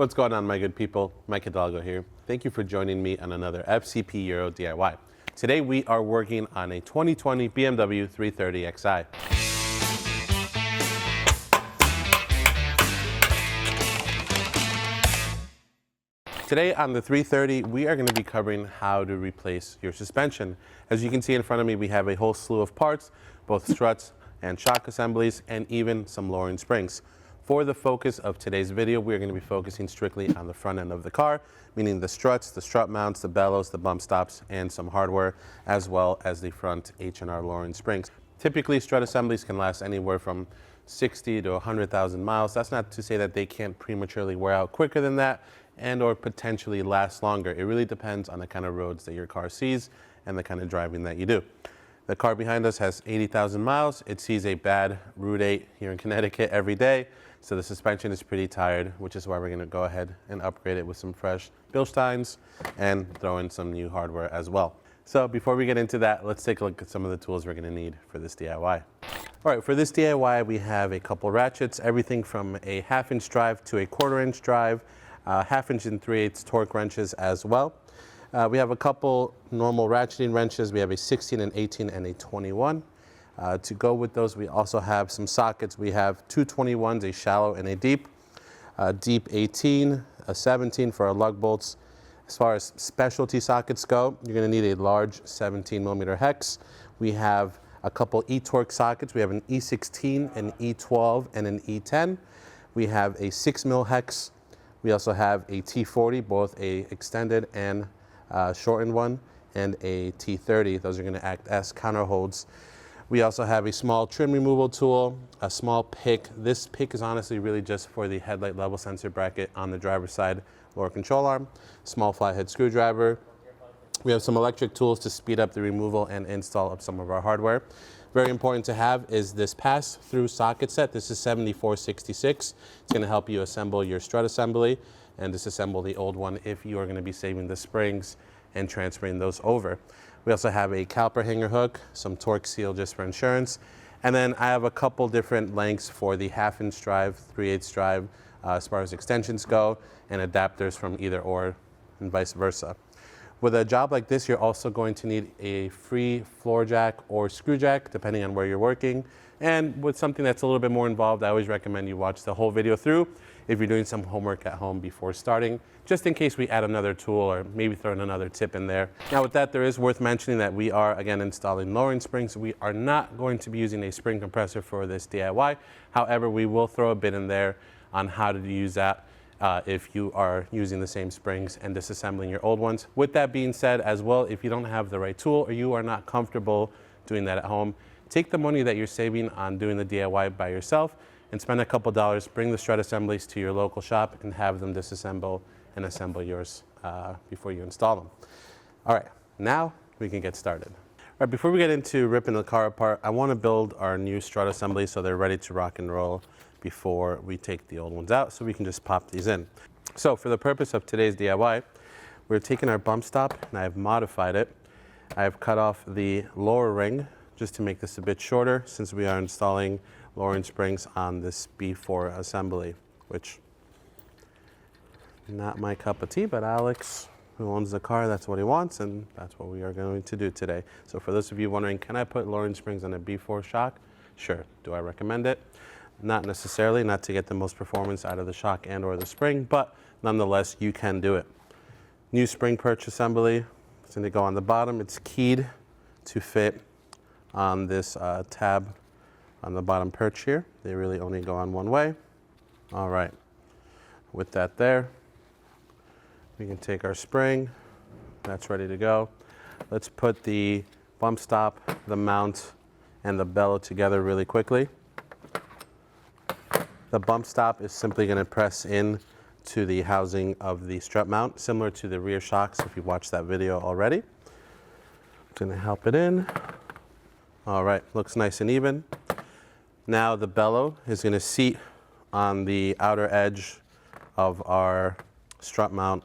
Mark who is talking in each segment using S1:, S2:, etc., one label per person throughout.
S1: What's going on, my good people? Mike Hidalgo here. Thank you for joining me on another FCP Euro DIY. Today we are working on a 2020 BMW 330i. Today on the 330, we are going to be covering how to replace your suspension. As you can see in front of me, we have a whole slew of parts, both struts and shock assemblies, and even some lowering springs. For the focus of today's video, we're going to be focusing strictly on the front end of the car, meaning the struts, the strut mounts, the bellows, the bump stops, and some hardware, as well as the front H&R lowering springs. Typically, strut assemblies can last anywhere from 60 to 100,000 miles. That's not to say that they can't prematurely wear out quicker than that and or potentially last longer. It really depends on the kind of roads that your car sees and the kind of driving that you do. The car behind us has 80,000 miles. It sees a bad Route 8 here in Connecticut every day. So the suspension is pretty tired, which is why we're going to go ahead and upgrade it with some fresh Bilsteins and throw in some new hardware as well. So before we get into that, let's take a look at some of the tools we're going to need for this DIY. All right, for this DIY, we have a couple ratchets, everything from a 1/2-inch drive to a 1/4-inch drive, 1/2-inch and 3/8 torque wrenches as well. We have a couple normal ratcheting wrenches. We have a 16, an 18, and a 21. To go with those, we also have some sockets. We have two 21s, a shallow and a deep. Deep 18, a 17 for our lug bolts. As far as specialty sockets go, you're going to need a large 17mm hex. We have a couple E-torque sockets. We have an E16, an E12, and an E10. We have a 6mm hex. We also have a T40, both a extended and shortened one, and a T30. Those are going to act as counter holds. We also have a small trim removal tool, a small pick. This pick is honestly really just for the headlight level sensor bracket on the driver's side lower control arm, small flathead screwdriver. We have some electric tools to speed up the removal and install of some of our hardware. Very important to have is this pass-through socket set. This is 7466. It's going to help you assemble your strut assembly and disassemble the old one if you are going to be saving the springs and transferring those over. We also have a caliper hanger hook, some torque seal just for insurance, and then I have a couple different lengths for the 1/2-inch drive, 3/8 drive, as far as extensions go, and adapters from either or and vice versa. With a job like this, you're also going to need a free floor jack or screw jack, depending on where you're working. And with something that's a little bit more involved, I always recommend you watch the whole video through if you're doing some homework at home before starting, just in case we add another tool or maybe throw in another tip in there. Now with that, there is worth mentioning that we are, again, installing lowering springs. We are not going to be using a spring compressor for this DIY. However, we will throw a bit in there on how to use that if you are using the same springs and disassembling your old ones. With that being said as well, if you don't have the right tool or you are not comfortable doing that at home, take the money that you're saving on doing the DIY by yourself and spend a couple dollars, bring the strut assemblies to your local shop and have them disassemble and assemble yours before you install them. All right, now we can get started. All right, before we get into ripping the car apart, I want to build our new strut assemblies so they're ready to rock and roll before we take the old ones out, so we can just pop these in. So for the purpose of today's DIY, we're taking our bump stop and I've modified it. I've cut off the lower ring just to make this a bit shorter since we are installing lowering springs on this B4 assembly, which not my cup of tea, but Alex, who owns the car, that's what he wants, and that's what we are going to do today. So for those of you wondering, can I put lowering springs on a B4 shock? Sure. Do I recommend it? Not necessarily, not to get the most performance out of the shock and or the spring, but nonetheless, you can do it. New spring perch assembly. It's going to go on the bottom. It's keyed to fit on this tab on the bottom perch here. They really only go on one way. All right. With that there, we can take our spring. That's ready to go. Let's put the bump stop, the mount, and the bellow together really quickly. The bump stop is simply going to press in to the housing of the strut mount, similar to the rear shocks if you watched that video already. It's going to help it in. All right, looks nice and even. Now the bellow is going to seat on the outer edge of our strut mount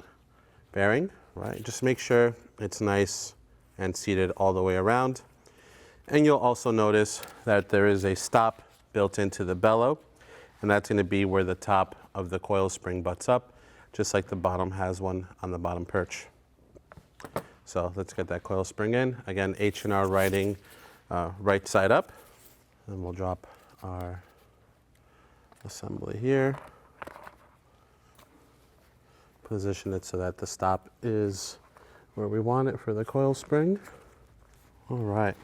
S1: bearing, right? Just make sure it's nice and seated all the way around. And you'll also notice that there is a stop built into the bellow, and that's going to be where the top of the coil spring butts up. just like the bottom has one on the bottom perch. So let's get that coil spring in. Again, H&R riding right side up. And we'll drop our assembly here. Position it so that the stop is where we want it for the coil spring. All right.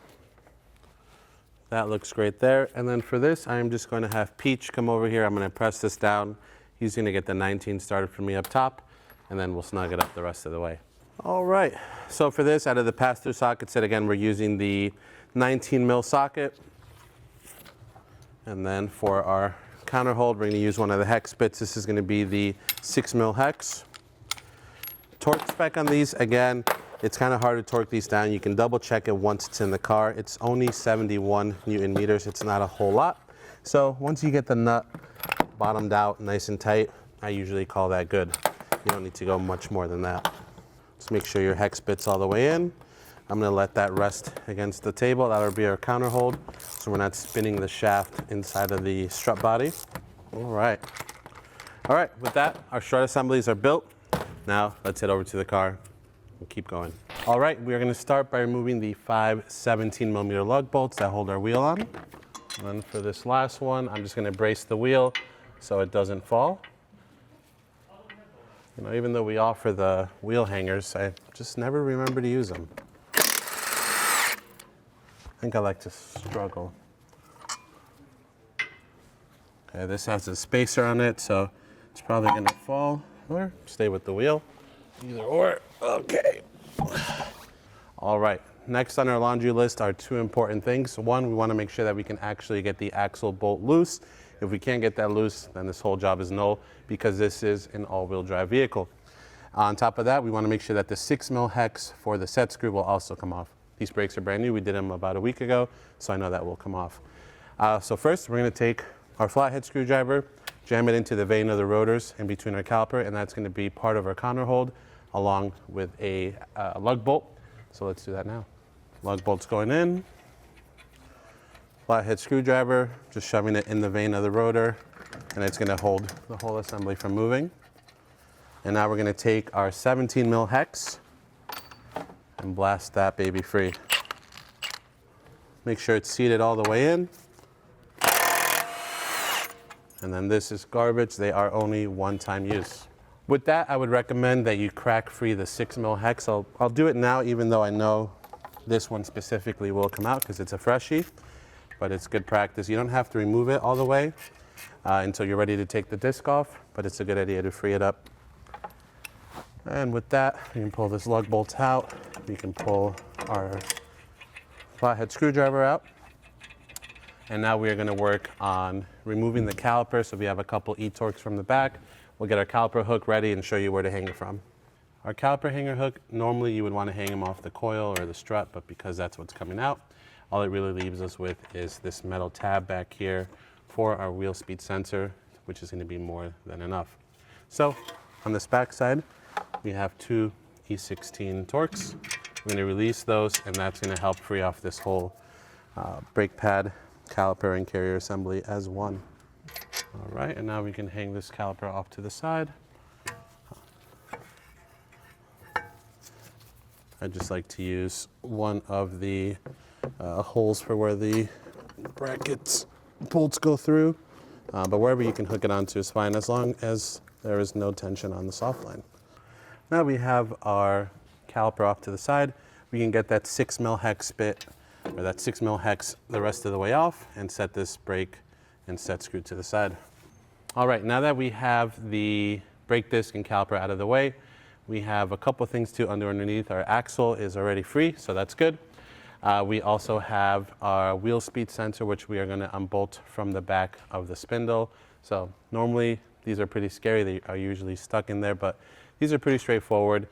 S1: That looks great there. And then for this, I am just going to have Peach come over here. I'm going to press this down. He's going to get the 19 started for me up top, and then we'll snug it up the rest of the way. All right. So for this, out of the pass-through socket set, again, we're using the 19 mil socket. And then for our counter hold, we're going to use one of the hex bits. This is going to be the 6 mil hex. Torque spec on these, again, it's kind of hard to torque these down. You can double check it once it's in the car. It's only 71 Newton meters. It's not a whole lot. So once you get the nut bottomed out nice and tight, I usually call that good. You don't need to go much more than that. Just make sure your hex bit's all the way in. I'm going to let that rest against the table. That'll be our counter hold, so we're not spinning the shaft inside of the strut body. All right. All right, with that, our strut assemblies are built. Now let's head over to the car. We'll keep going. All right, we are going to start by removing the 5 17mm lug bolts that hold our wheel on. And then for this last one, I'm just going to brace the wheel so it doesn't fall. You know, even though we offer the wheel hangers, I just never remember to use them. I think I like to struggle. Okay, this has a spacer on it, so it's probably going to fall or stay with the wheel. Either or. Okay. All right. Next on our laundry list are 2 important things. One, we want to make sure that we can actually get the axle bolt loose. If we can't get that loose, then this whole job is null because this is an all-wheel drive vehicle. On top of that, we want to make sure that the 6 mil hex for the set screw will also come off. These brakes are brand new. We did them about a week ago, so I know that will come off. So first, we're going to take our flathead screwdriver, jam it into the vane of the rotors in between our caliper, and that's going to be part of our counter hold along with a lug bolt. So let's do that now. Lug bolt's going in. Flathead screwdriver, just shoving it in the vane of the rotor, and it's going to hold the whole assembly from moving. And now we're going to take our 17 mil hex and blast that baby free. Make sure it's seated all the way in. And then this is garbage. They are only one-time use. With that, I would recommend that you crack free the 6 mil hex. I'll do it now, even though I know this one specifically will come out because it's a freshie, but it's good practice. You don't have to remove it all the way until you're ready to take the disc off, but it's a good idea to free it up. And with that, you can pull this lug bolt out. You can pull our flathead screwdriver out. And now we are going to work on removing the caliper. So we have a couple E-torques from the back. We'll get our caliper hook ready and show you where to hang it from. Our caliper hanger hook, normally you would want to hang them off the coil or the strut, but because that's what's coming out, all it really leaves us with is this metal tab back here for our wheel speed sensor, which is going to be more than enough. So on this back side, we have 2 E16 torques. We're going to release those, and that's going to help free off this whole brake pad, caliper, and carrier assembly as one. All right, and now we can hang this caliper off to the side. I just like to use one of the holes for where the brackets bolts go through, but wherever you can hook it onto is fine as long as there is no tension on the soft line. Now we have our caliper off to the side. We can get that 6 mil hex bit, or that 6 mil hex the rest of the way off, and set this brake and set screw to the side. All right, now that we have the brake disc and caliper out of the way, we have a couple things to undo underneath. Our axle is already free, so that's good. We also have our wheel speed sensor, which we are going to unbolt from the back of the spindle. So normally these are pretty scary. They are usually stuck in there, but these are pretty straightforward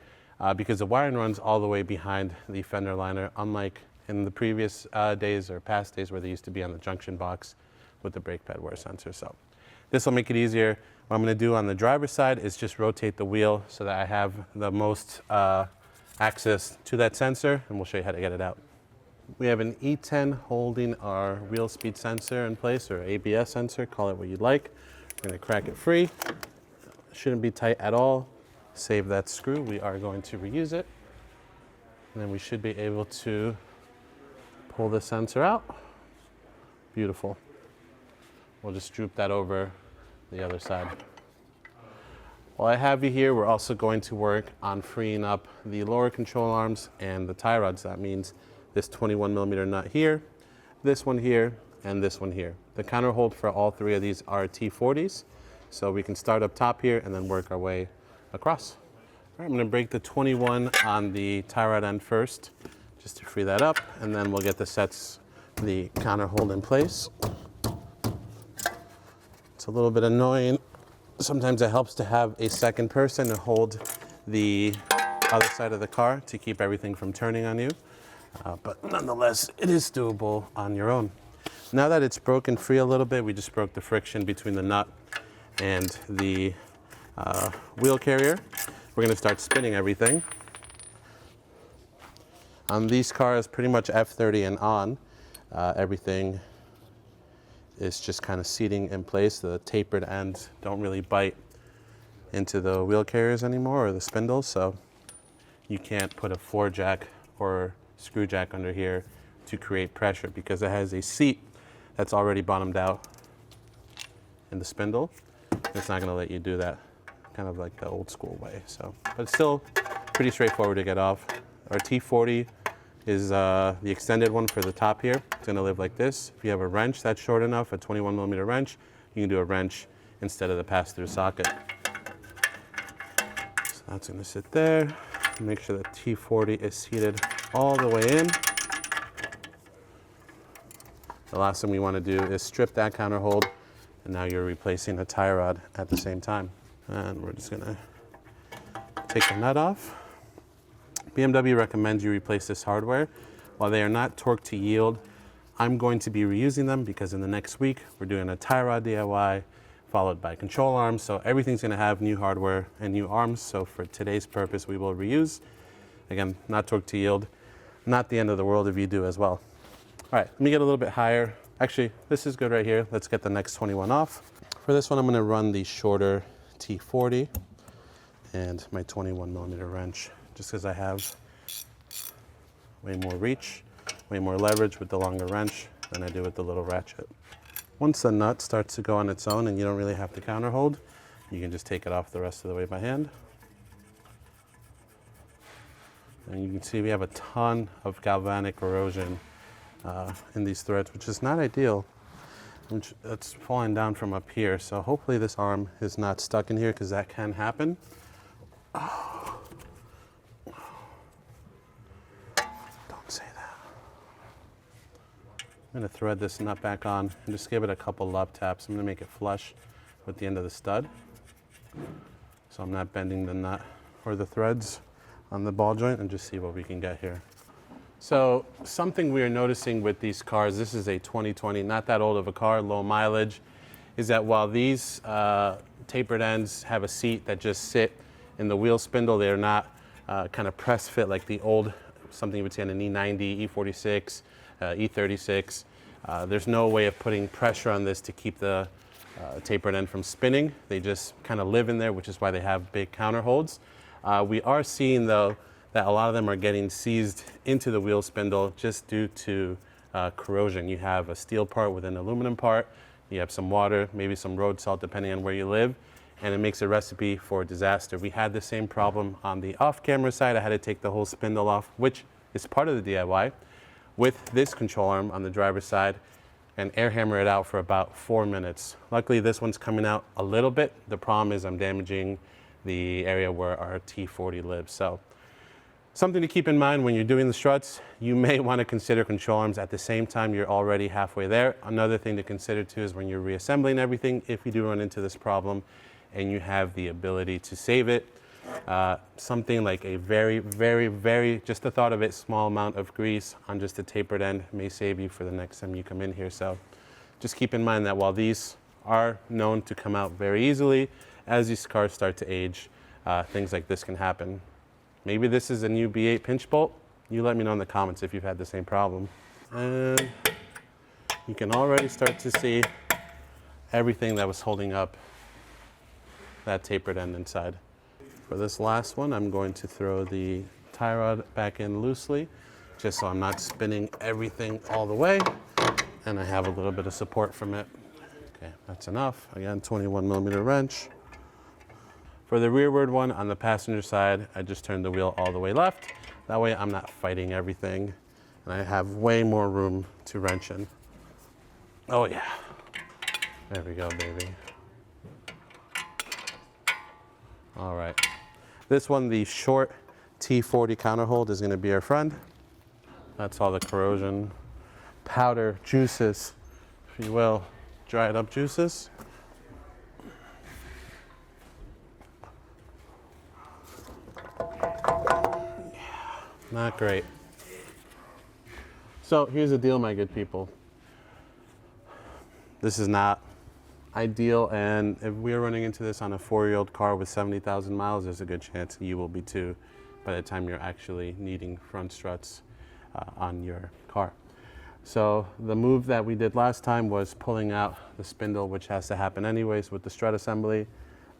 S1: because the wiring runs all the way behind the fender liner, unlike in the previous days or past days where they used to be on the junction box with the brake pad wear sensor. So this will make it easier. What I'm going to do on the driver's side is just rotate the wheel so that I have the most access to that sensor, and we'll show you how to get it out. We have an E10 holding our wheel speed sensor in place, or ABS sensor, call it what you'd like. We're going to crack it free. Shouldn't be tight at all. Save that screw. We are going to reuse it. And then we should be able to pull the sensor out. Beautiful. We'll just droop that over the other side. While I have you here, we're also going to work on freeing up the lower control arms and the tie rods. That means this 21mm nut here, this one here, and this one here. The counter hold for all three of these are T40s, so we can start up top here and then work our way across. All right, I'm going to break the 21 on the tie rod end first, just to free that up, and then we'll get the counter hold in place. It's a little bit annoying. Sometimes it helps to have a second person to hold the other side of the car to keep everything from turning on you. But nonetheless, it is doable on your own. Now that it's broken free a little bit, we just broke the friction between the nut and the wheel carrier. We're going to start spinning everything. On these cars, pretty much F30 and on, everything is just kind of seating in place. The tapered ends don't really bite into the wheel carriers anymore or the spindles, so you can't put a floor jack or screw jack under here to create pressure because it has a seat that's already bottomed out in the spindle. It's not going to let you do that, kind of like the old school way. So, but it's still pretty straightforward to get off. Our T40 is the extended one for the top here. It's going to live like this. If you have a wrench that's short enough, a 21mm wrench, you can do a wrench instead of the pass-through socket. So that's going to sit there. Make sure the T40 is seated all the way in. The last thing we want to do is strip that counter hold, and now you're replacing a tie rod at the same time. And we're just going to take the nut off. BMW recommends you replace this hardware. While they are not torque to yield, I'm going to be reusing them because in the next week we're doing a tie rod DIY followed by control arms. So everything's going to have new hardware and new arms. So for today's purpose, we will reuse. Again, not torque to yield. Not the end of the world if you do as well. All right, let me get a little bit higher. Actually, this is good right here. Let's get the next 21 off. For this one, I'm going to run the shorter T40 and my 21mm wrench, just because I have way more reach, way more leverage with the longer wrench than I do with the little ratchet. Once the nut starts to go on its own and you don't really have to counter hold, you can just take it off the rest of the way by hand. And you can see we have a ton of galvanic corrosion in these threads, which is not ideal. It's falling down from up here, so hopefully this arm is not stuck in here because that can happen. Oh. Don't say that. I'm going to thread this nut back on and just give it a couple love taps. I'm going to make it flush with the end of the stud, so I'm not bending the nut or the threads on the ball joint, and just see what we can get here. So something we are noticing with these cars, this is a 2020, not that old of a car, low mileage, is that while these tapered ends have a seat that just sit in the wheel spindle, they're not kind of press fit like the old, something you would see on an E90, E46, E36. There's no way of putting pressure on this to keep the tapered end from spinning. They just kind of live in there, which is why they have big counter holds. We are seeing though that a lot of them are getting seized into the wheel spindle just due to corrosion. You have a steel part with an aluminum part, you have some water, maybe some road salt depending on where you live, and it makes a recipe for disaster. We had the same problem on the off-camera side. I had to take the whole spindle off, which is part of the DIY, with this control arm on the driver's side, and air hammer it out for about 4 minutes. Luckily this one's coming out a little bit. The problem is I'm damaging the area where our T40 lives. So something to keep in mind when you're doing the struts, you may want to consider control arms at the same time you're already halfway there. Another thing to consider too is when you're reassembling everything, if you do run into this problem and you have the ability to save it, something like a very, just the thought of it, small amount of grease on just a tapered end may save you for the next time you come in here. So just keep in mind that while these are known to come out very easily, as these cars start to age, things like this can happen. Maybe this is a new B8 pinch bolt. You let me know in the comments if you've had the same problem. And you can already start to see everything that was holding up that tapered end inside. For this last one, I'm going to throw the tie rod back in loosely, just so I'm not spinning everything all the way, and I have a little bit of support from it. Okay, that's enough. Again, 21mm wrench. For the rearward one on the passenger side, I just turned the wheel all the way left. That way I'm not fighting everything, and I have way more room to wrench in. Oh yeah, there we go, baby. All right, this one, the short T40 counterhold, is gonna be our friend. That's all the corrosion, powder, juices, if you will, dried up juices. Not great. So here's the deal, my good people. This is not ideal, and if we're running into this on a 4-year-old car with 70,000 miles, there's a good chance you will be too by the time you're actually needing front struts on your car. So the move that we did last time was pulling out the spindle, which has to happen anyways with the strut assembly,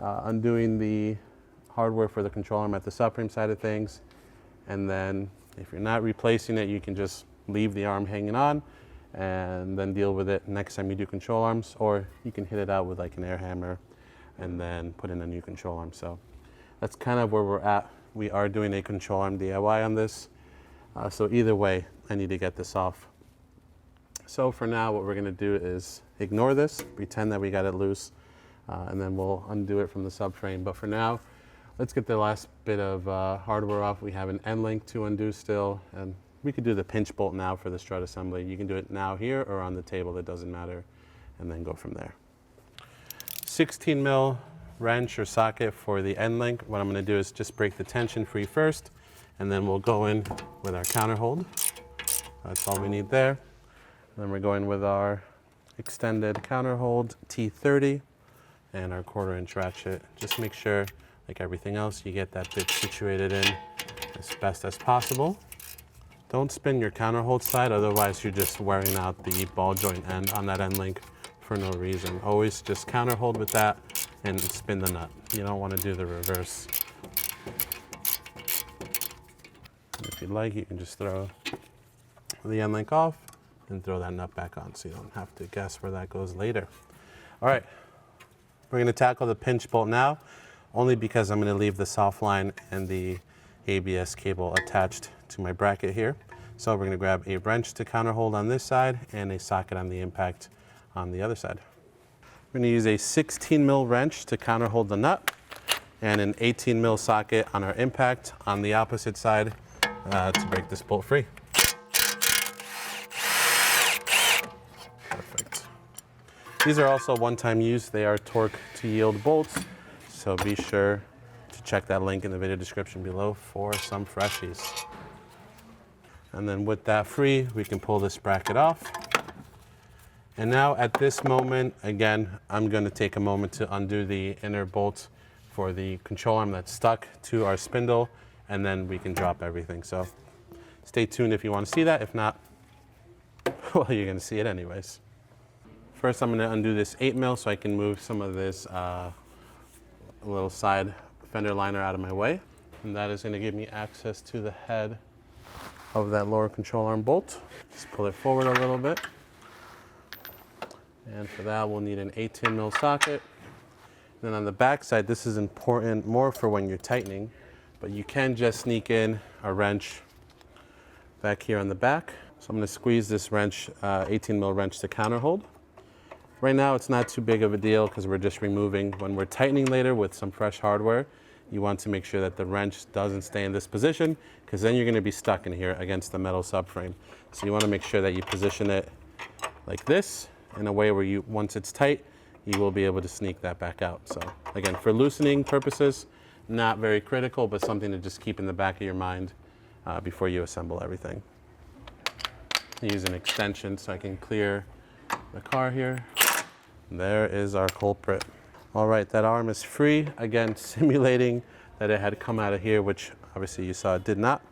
S1: undoing the hardware for the control arm at the subframe side of things, and then if you're not replacing it, you can just leave the arm hanging on and then deal with it next time you do control arms, or you can hit it out with like an air hammer and then put in a new control arm. So that's kind of where we're at. We are doing a control arm DIY on this. So either way, I need to get this off. So for now, what we're gonna do is ignore this, pretend that we got it loose, and then we'll undo it from the subframe. But for now, let's get the last bit of hardware off. We have an end link to undo still, and we could do the pinch bolt now for the strut assembly. You can do it now here or on the table, it doesn't matter, and then go from there. 16mm wrench or socket for the end link. What I'm gonna do is just break the tension free first, and then we'll go in with our counterhold. That's all we need there. And then we're going with our extended counterhold T30 and our 1/4" ratchet. Just make sure, like everything else, you get that bit situated in as best as possible. Don't spin your counterhold side, otherwise you're just wearing out the ball joint end on that end link for no reason. Always just counterhold with that and spin the nut. You don't want to do the reverse. And if you'd like, you can just throw the end link off and throw that nut back on so you don't have to guess where that goes later. All right, we're going to tackle the pinch bolt now, only because I'm going to leave the soft line and the ABS cable attached to my bracket here. So we're going to grab a wrench to counterhold on this side and a socket on the impact on the other side. We're going to use a 16mm wrench to counterhold the nut and an 18mm socket on our impact on the opposite side to break this bolt free. Perfect. These are also one-time use. They are torque to yield bolts, so be sure to check that link in the video description below for some freshies. And then with that free, we can pull this bracket off. And now at this moment, again, I'm going to take a moment to undo the inner bolt for the control arm that's stuck to our spindle, and then we can drop everything. So stay tuned if you want to see that. If not, well, you're going to see it anyways. First, I'm going to undo this 8mm so I can move some of this little side fender liner out of my way. And that is going to give me access to the head of that lower control arm bolt. Just pull it forward a little bit. And for that, we'll need an 18mm socket. Then on the back side, this is important more for when you're tightening, but you can just sneak in a wrench back here on the back. So I'm going to squeeze this wrench, 18mm wrench to counterhold. Right now, it's not too big of a deal because we're just removing. When we're tightening later with some fresh hardware, you want to make sure that the wrench doesn't stay in this position, because then you're going to be stuck in here against the metal subframe. So you want to make sure that you position it like this in a way where you, once it's tight, you will be able to sneak that back out. So again, for loosening purposes, not very critical, but something to just keep in the back of your mind before you assemble everything. Use an extension so I can clear the car here. There is our culprit. All right, that arm is free. Again, simulating that it had come out of here, which obviously you saw it did not.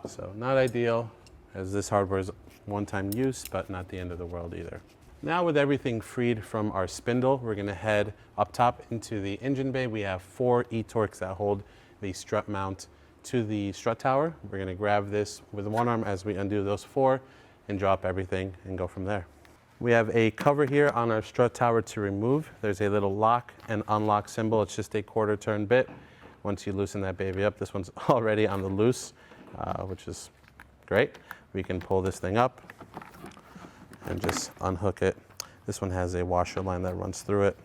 S1: So not ideal, as this hardware is one-time use, but not the end of the world either. Now with everything freed from our spindle, we're gonna head up top into the engine bay. We have 4 E-torques that hold the strut mount to the strut tower. We're gonna grab this with one arm as we undo those 4 and drop everything and go from there. We have a cover here on our strut tower to remove. There's a little lock and unlock symbol. It's just a 1/4 turn bit. Once you loosen that baby up, this one's already on the loose, which is great. We can pull this thing up and just unhook it. This one has a washer line that runs through it.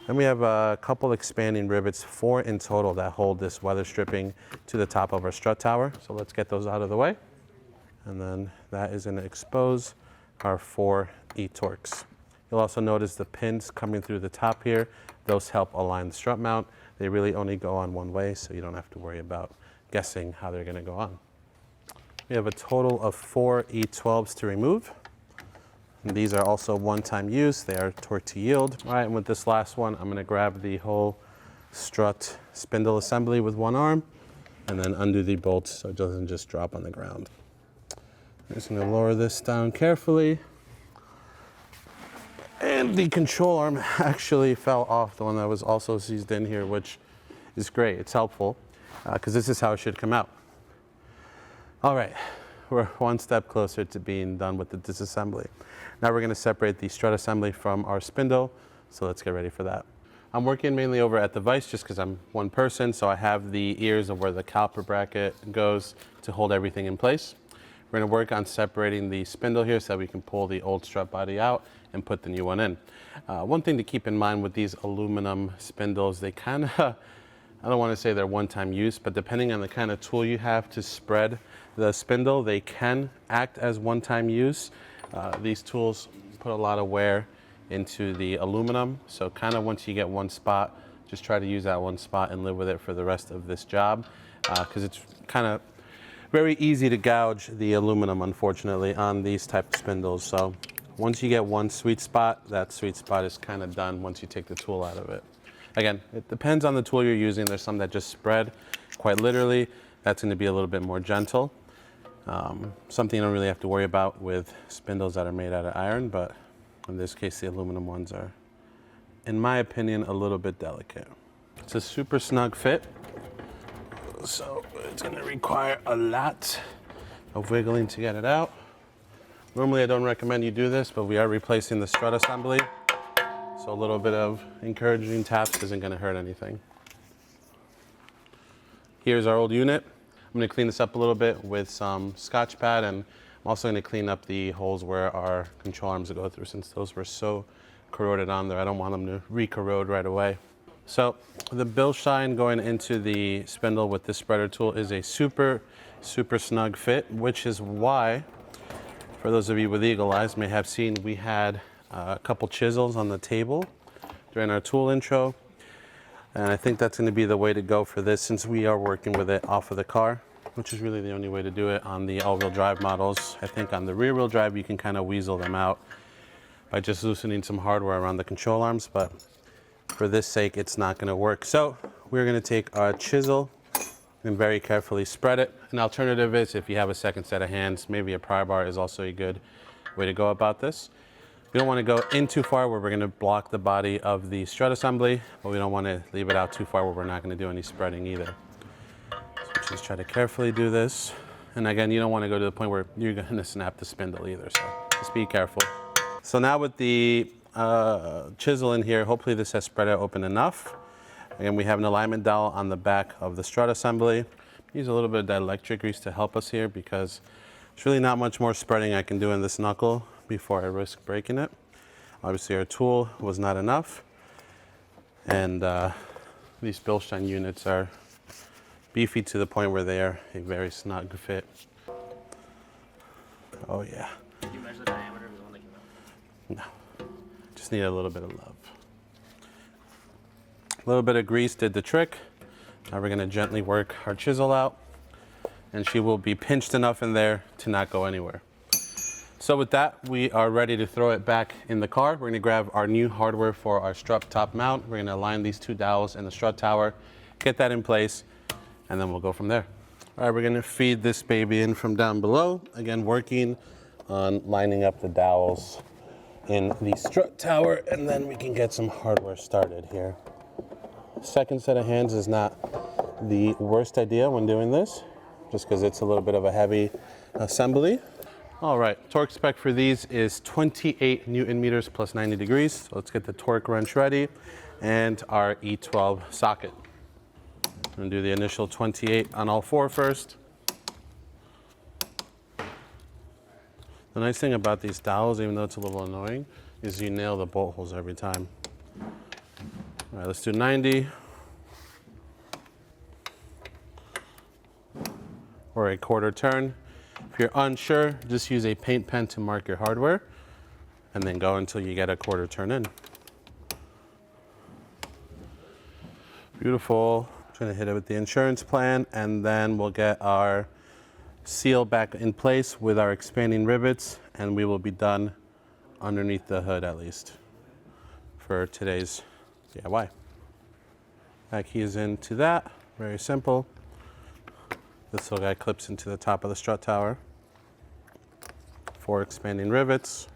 S1: Then we have a couple expanding rivets, 4 in total, that hold this weather stripping to the top of our strut tower. So let's get those out of the way. And then that is going to expose our 4 E-torques. You'll also notice the pins coming through the top here. Those help align the strut mount. They really only go on one way, so you don't have to worry about guessing how they're going to go on. We have a total of 4 E12s to remove. And these are also one-time use. They are torque to yield. All right, and with this last one, I'm going to grab the whole strut spindle assembly with one arm and then undo the bolts so it doesn't just drop on the ground. I'm just going to lower this down carefully. And the control arm actually fell off, the one that was also seized in here, which is great. It's helpful because this is how it should come out. All right, we're one step closer to being done with the disassembly. Now we're going to separate the strut assembly from our spindle, so let's get ready for that. I'm working mainly over at the vise just because I'm one person, so I have the ears of where the caliper bracket goes to hold everything in place. We're going to work on separating the spindle here so that we can pull the old strut body out and put the new one in. One thing to keep in mind with these aluminum spindles, they kind of, I don't want to say they're one-time use, but depending on the kind of tool you have to spread the spindle, they can act as one-time use. These tools put a lot of wear into the aluminum, so kind of once you get one spot, just try to use that one spot and live with it for the rest of this job, because it's kind of very easy to gouge the aluminum, unfortunately, on these type of spindles. So once you get one sweet spot, that sweet spot is kind of done once you take the tool out of it. Again, it depends on the tool you're using. There's some that just spread quite literally. That's going to be a little bit more gentle. Something you don't really have to worry about with spindles that are made out of iron, but in this case, the aluminum ones are, in my opinion, a little bit delicate. It's a super snug fit, so it's going to require a lot of wiggling to get it out. Normally, I don't recommend you do this, but we are replacing the strut assembly, so a little bit of encouraging taps isn't going to hurt anything. Here's our old unit. I'm going to clean this up a little bit with some Scotch pad, and I'm also going to clean up the holes where our control arms go through, since those were so corroded on there. I don't want them to re-corrode right away. So the bill shine going into the spindle with this spreader tool is a super snug fit, which is why, for those of you with eagle eyes may have seen, we had a couple chisels on the table during our tool intro. And I think that's going to be the way to go for this, since we are working with it off of the car, which is really the only way to do it on the all-wheel drive models. I think on the rear-wheel drive, you can kind of weasel them out by just loosening some hardware around the control arms, but for this sake, it's not going to work. So we're going to take our chisel and very carefully spread it. An alternative is, if you have a second set of hands, maybe a pry bar is also a good way to go about this. We don't want to go in too far where we're going to block the body of the strut assembly, but we don't want to leave it out too far where we're not going to do any spreading either. So just try to carefully do this. And again, you don't want to go to the point where you're going to snap the spindle either, so just be careful. So now with the chisel in here, hopefully this has spread out open enough. Again, we have an alignment dowel on the back of the strut assembly. Use a little bit of dielectric grease to help us here, because there's really not much more spreading I can do in this knuckle before I risk breaking it. Obviously our tool was not enough, and these Bilstein units are beefy to the point where they are a very snug fit. Oh yeah.
S2: Did you measure the diameter of the one that came out?
S1: No, just need a little bit of love. A little bit of grease did the trick. Now we're going to gently work our chisel out, and she will be pinched enough in there to not go anywhere. So with that, we are ready to throw it back in the car. We're going to grab our new hardware for our strut top mount. We're going to align these 2 dowels in the strut tower, get that in place, and then we'll go from there. All right, we're going to feed this baby in from down below. Again, working on lining up the dowels in the strut tower, and then we can get some hardware started here. Second set of hands is not the worst idea when doing this, just because it's a little bit of a heavy assembly. All right, torque spec for these is 28 Newton meters plus 90 degrees. So let's get the torque wrench ready and our E12 socket. I'm gonna do the initial 28 on all four first. The nice thing about these dowels, even though it's a little annoying, is you nail the bolt holes every time. All right, let's do 90. Or a quarter turn. If you're unsure, just use a paint pen to mark your hardware and then go until you get a quarter turn in. Beautiful. I'm gonna hit it with the insurance plan, and then we'll get our seal back in place with our expanding rivets, and we will be done underneath the hood at least for today's DIY. Back keys into that, very simple. This little guy clips into the top of the strut tower. 4 expanding rivets.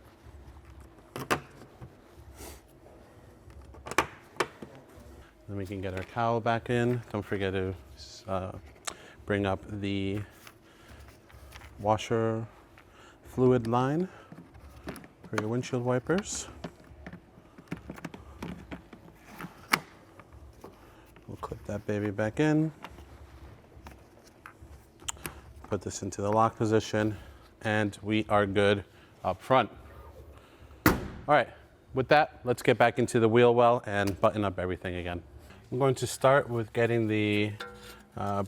S1: Then we can get our cowl back in. Don't forget to bring up the washer fluid line for your windshield wipers. We'll clip that baby back in. Put this into the lock position, and we are good up front. All right, with that, let's get back into the wheel well and button up everything again. I'm going to start with getting the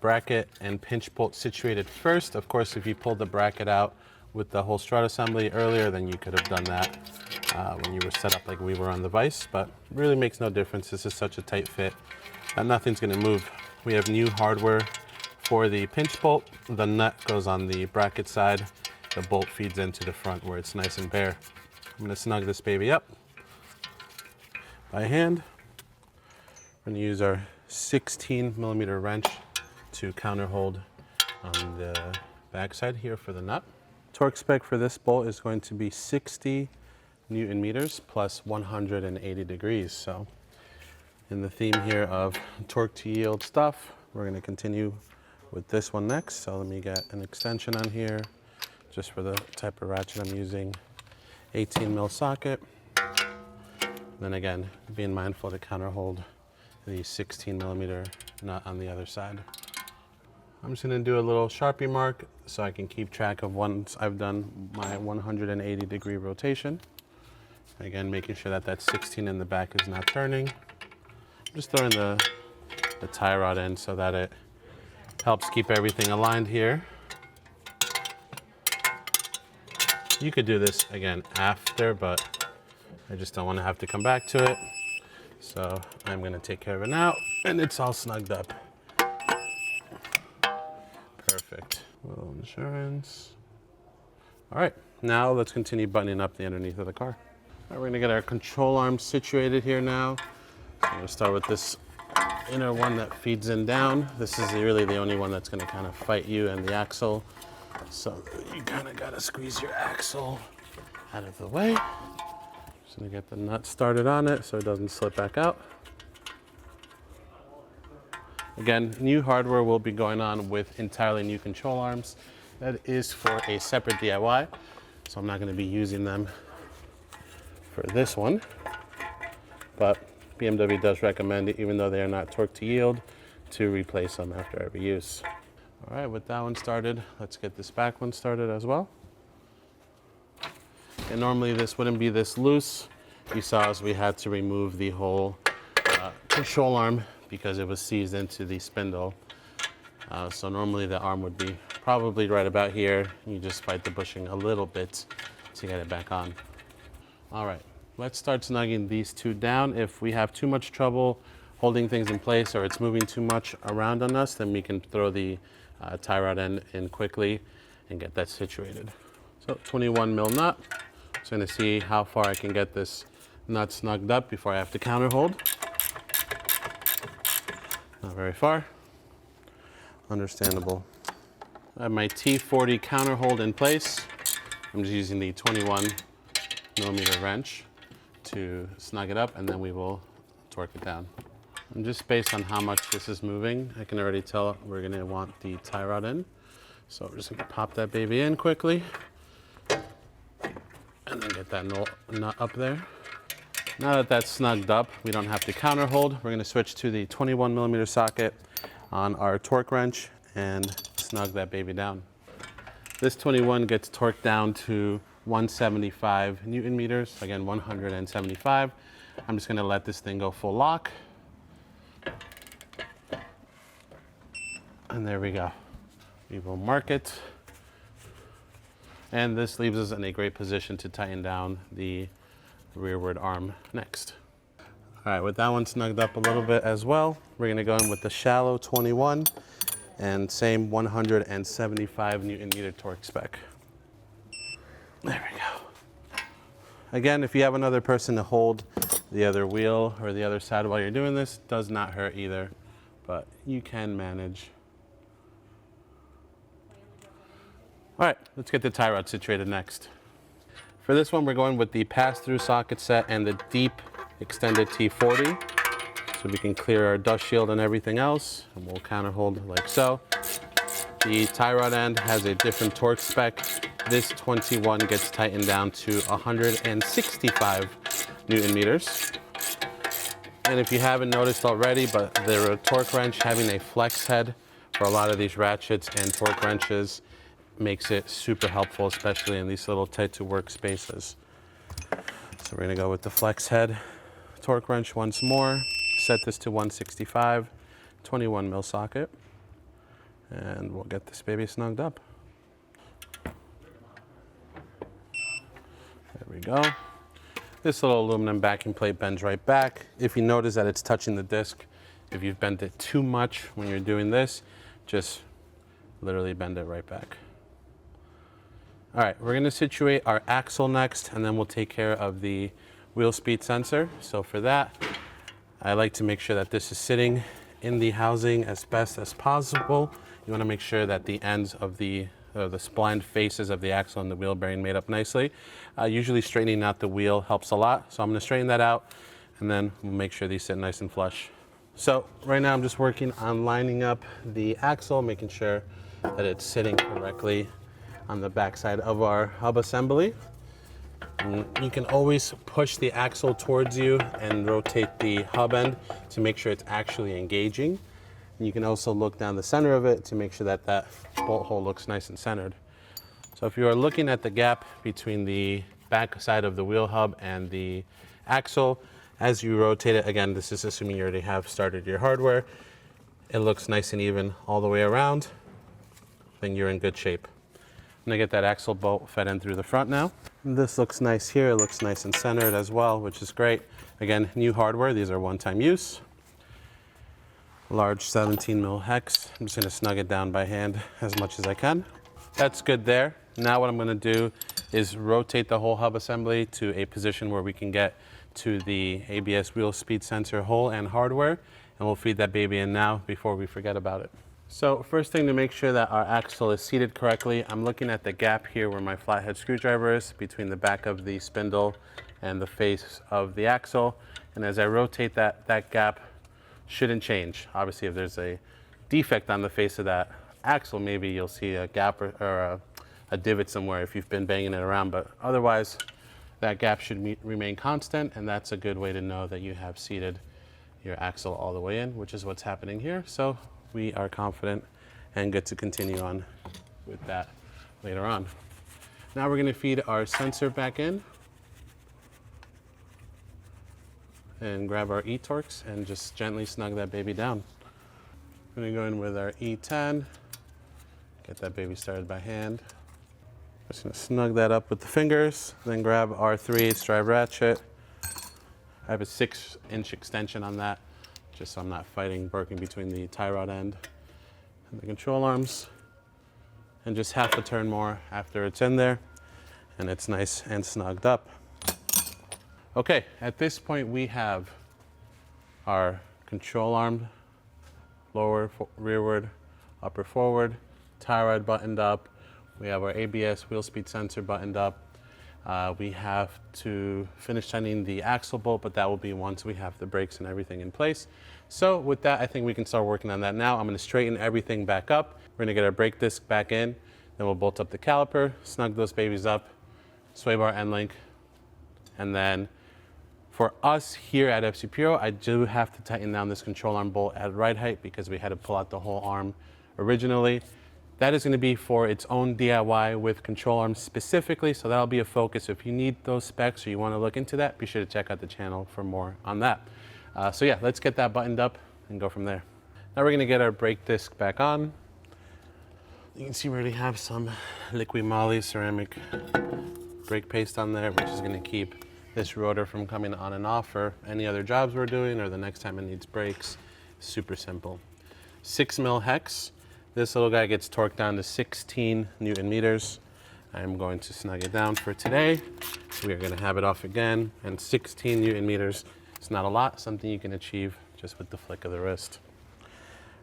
S1: bracket and pinch bolt situated first. Of course, if you pulled the bracket out with the whole strut assembly earlier, then you could have done that when you were set up like we were on the vise, but it really makes no difference. This is such a tight fit that nothing's gonna move. We have new hardware for the pinch bolt. The nut goes on the bracket side. The bolt feeds into the front where it's nice and bare. I'm gonna snug this baby up by hand. We're gonna use our 16 millimeter wrench to counter hold on the backside here for the nut. Torque spec for this bolt is going to be 60 Newton meters plus 180 degrees. So in the theme here of torque to yield stuff, we're gonna continue with this one next. So let me get an extension on here just for the type of ratchet I'm using. 18 mil socket. Then again, being mindful to counter hold the 16 millimeter nut on the other side. I'm just gonna do a little Sharpie mark so I can keep track of once I've done my 180 degree rotation. Again, making sure that that 16 in the back is not turning. I'm just throwing the tie rod in so that it helps keep everything aligned here. You could do this again after, but I just don't want to have to come back to it. So I'm gonna take care of it now, and it's all snugged up. Perfect. A little insurance. All right, now let's continue buttoning up the underneath of the car. All right, we're gonna get our control arms situated here now. So I'm gonna start with this inner one that feeds in down. This is really the only one that's gonna kind of fight you and the axle. So you kind of gotta squeeze your axle out of the way. Just gonna get the nut started on it so it doesn't slip back out. Again, new hardware will be going on with entirely new control arms. That is for a separate DIY, so I'm not gonna be using them for this one. But BMW does recommend it, even though they are not torque to yield, to replace them after every use. All right, with that one started, let's get this back one started as well. And normally this wouldn't be this loose. You saw as we had to remove the whole control arm because it was seized into the spindle. So normally the arm would be probably right about here. You just fight the bushing a little bit to get it back on. All right, let's start snugging these two down. If we have too much trouble holding things in place or it's moving too much around on us, then we can throw the tie rod in quickly and get that situated. So 21 mil nut. Just gonna see how far I can get this nut snugged up before I have to counter hold. Not very far. Understandable. I have my T40 counter hold in place. I'm just using the 21mm wrench to snug it up, and then we will torque it down. And just based on how much this is moving, I can already tell we're gonna want the tie rod in. So we're just gonna pop that baby in quickly, and then get that nut up there. Now that that's snugged up, we don't have to counter hold. We're gonna switch to the 21mm socket on our torque wrench and snug that baby down. This 21 gets torqued down to 175 Newton meters, again 175. I'm just gonna let this thing go full lock. And there we go. We will mark it. And this leaves us in a great position to tighten down the rearward arm next. All right, with that one snugged up a little bit as well, we're gonna go in with the shallow 21 and same 175 Newton meter torque spec. There we go. Again, if you have another person to hold the other wheel or the other side while you're doing this, does not hurt either, but you can manage. All right, let's get the tie rod situated next. For this one, we're going with the pass-through socket set and the deep extended T40. So we can clear our dust shield and everything else, and we'll counter hold like so. The tie rod end has a different torque spec. This 21 gets tightened down to 165 Newton meters. And if you haven't noticed already, but the torque wrench having a flex head for a lot of these ratchets and torque wrenches makes it super helpful, especially in these little tight to work spaces. So we're gonna go with the flex head torque wrench once more. Set this to 165, 21mm socket, and we'll get this baby snugged up. There we go. This little aluminum backing plate bends right back. If you notice that it's touching the disc, if you've bent it too much when you're doing this, just literally bend it right back. All right, we're gonna situate our axle next, and then we'll take care of the wheel speed sensor. So for that, I like to make sure that this is sitting in the housing as best as possible. You wanna make sure that the ends of the splined faces of the axle and the wheel bearing made up nicely. Usually straightening out the wheel helps a lot. So I'm gonna straighten that out, and then we'll make sure these sit nice and flush. So right now I'm just working on lining up the axle, making sure that it's sitting correctly on the backside of our hub assembly. And you can always push the axle towards you and rotate the hub end to make sure it's actually engaging. And you can also look down the center of it to make sure that that bolt hole looks nice and centered. So if you are looking at the gap between the back side of the wheel hub and the axle, as you rotate it, again, this is assuming you already have started your hardware, it looks nice and even all the way around, then you're in good shape. I'm gonna get that axle bolt fed in through the front now. This looks nice here, it looks nice and centered as well, which is great. Again, new hardware, these are one-time use. Large 17mm hex. I'm just gonna snug it down by hand as much as I can. That's good there. Now what I'm gonna do is rotate the whole hub assembly to a position where we can get to the ABS wheel speed sensor hole and hardware, and we'll feed that baby in now before we forget about it. So first thing, to make sure that our axle is seated correctly, I'm looking at the gap here where my flathead screwdriver is between the back of the spindle and the face of the axle. And as I rotate that gap shouldn't change. Obviously, if there's a defect on the face of that axle, maybe you'll see a gap or a divot somewhere if you've been banging it around, but otherwise that gap should remain constant, and that's a good way to know that you have seated your axle all the way in, which is what's happening here. So we are confident and good to continue on with that later on. Now we're going to feed our sensor back in and grab our E-Torx and just gently snug that baby down. I'm going to go in with our E10, get that baby started by hand. Just going to snug that up with the fingers, then grab our 3/8 drive ratchet. I have a 6-inch extension on that, just so I'm not working between the tie rod end and the control arms. And just half a turn more after it's in there, and it's nice and snugged up. Okay, at this point we have our control arm, lower, rearward, upper, forward, tie rod buttoned up. We have our ABS wheel speed sensor buttoned up. We have to finish tightening the axle bolt, but that will be once we have the brakes and everything in place. So with that, I think we can start working on that now. I'm going to straighten everything back up. We're going to get our brake disc back in. Then we'll bolt up the caliper, snug those babies up, sway bar end link. And then for us here at FC Puro, I do have to tighten down this control arm bolt at ride height because we had to pull out the whole arm originally. That is going to be for its own DIY with control arms specifically, so that'll be a focus. If you need those specs or you want to look into that, be sure to check out the channel for more on that. So yeah, let's get that buttoned up and go from there. Now we're going to get our brake disc back on. You can see we already have some liquid moly ceramic brake paste on there, which is going to keep this rotor from coming on and off for any other jobs we're doing or the next time it needs brakes. Super simple. 6 mil hex. This little guy gets torqued down to 16 Newton meters. I'm going to snug it down for today. We are going to have it off again, and 16 Newton meters. It's not a lot, something you can achieve just with the flick of the wrist.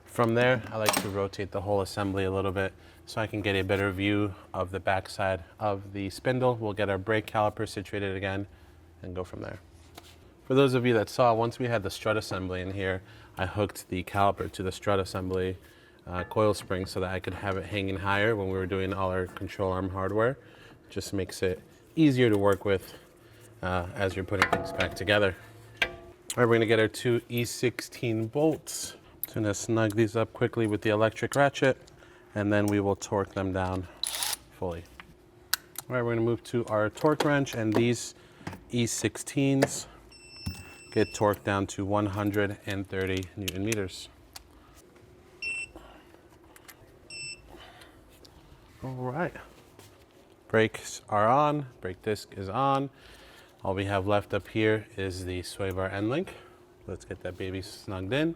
S1: From there, I like to rotate the whole assembly a little bit so I can get a better view of the backside of the spindle. We'll get our brake caliper situated again and go from there. For those of you that saw, once we had the strut assembly in here, I hooked the caliper to the strut assembly coil spring so that I could have it hanging higher when we were doing all our control arm hardware. Just makes it easier to work with as you're putting things back together. All right, we're gonna get our two E16 bolts. Just gonna snug these up quickly with the electric ratchet, and then we will torque them down fully. All right, we're gonna move to our torque wrench, and these E16s get torqued down to 130 Newton meters. All right, brakes are on, brake disc is on. All we have left up here is the sway bar end link. Let's get that baby snugged in.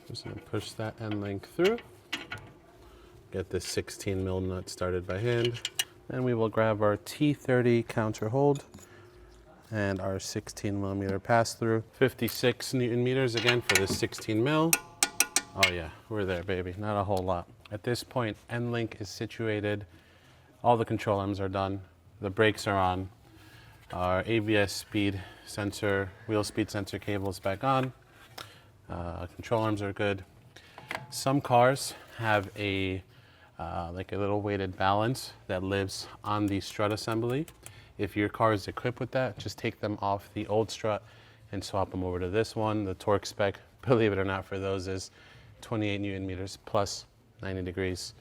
S1: Just gonna push that end link through. Get this 16 mil nut started by hand. Then we will grab our T30 counter hold and our 16 millimeter pass through. 56 Newton meters again for this 16 mil. Oh yeah, we're there, baby, not a whole lot. At this point, end link is situated. All the control arms are done. The brakes are on. Our ABS speed sensor, wheel speed sensor cable is back on. Control arms are good. Some cars have a like a little weighted balance that lives on the strut assembly. If your car is equipped with that, just take them off the old strut and swap them over to this one. The torque spec, believe it or not, for those is 28 Newton meters plus 90 degrees.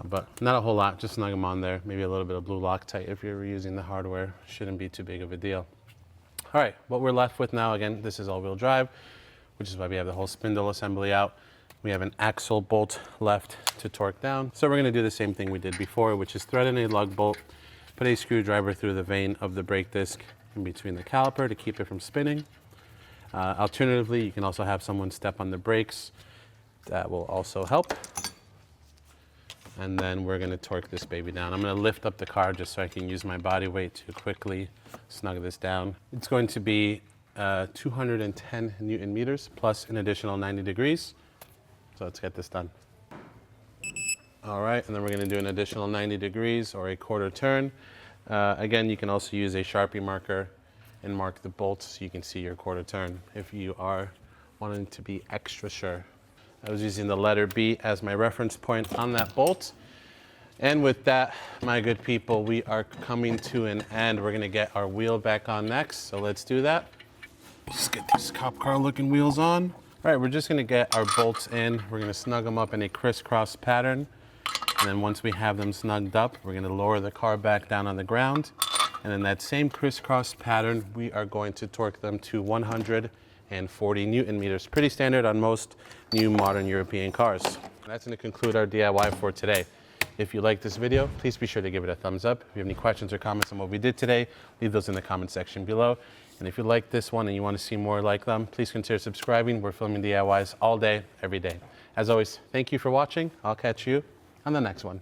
S1: But not a whole lot, just snug them on there. Maybe a little bit of blue Loctite if you're reusing the hardware. Shouldn't be too big of a deal. All right, what we're left with now, again, this is all-wheel drive, which is why we have the whole spindle assembly out. We have an axle bolt left to torque down. So we're gonna do the same thing we did before, which is thread in a lug bolt, put a screwdriver through the vein of the brake disc in between the caliper to keep it from spinning. Alternatively, you can also have someone step on the brakes. That will also help. And then we're gonna torque this baby down. I'm gonna lift up the car just so I can use my body weight to quickly snug this down. It's going to be 210 Newton meters plus an additional 90 degrees. So let's get this done. All right, and then we're gonna do an additional 90 degrees or a quarter turn. Again, you can also use a Sharpie marker and mark the bolts so you can see your quarter turn if you are wanting to be extra sure. I was using the letter B as my reference point on that bolt. And with that, my good people, we are coming to an end. We're gonna get our wheel back on next, so let's do that. Let's get these cop car looking wheels on. All right, we're just gonna get our bolts in. We're gonna snug them up in a crisscross pattern. And then once we have them snugged up, we're gonna lower the car back down on the ground. And in that same crisscross pattern, we are going to torque them to 140 Newton meters. Pretty standard on most new modern European cars. That's gonna conclude our DIY for today. If you like this video, please be sure to give it a thumbs up. If you have any questions or comments on what we did today, leave those in the comment section below. And if you like this one and you want to see more like them, please consider subscribing. We're filming DIYs all day, every day. As always, thank you for watching. I'll catch you on the next one.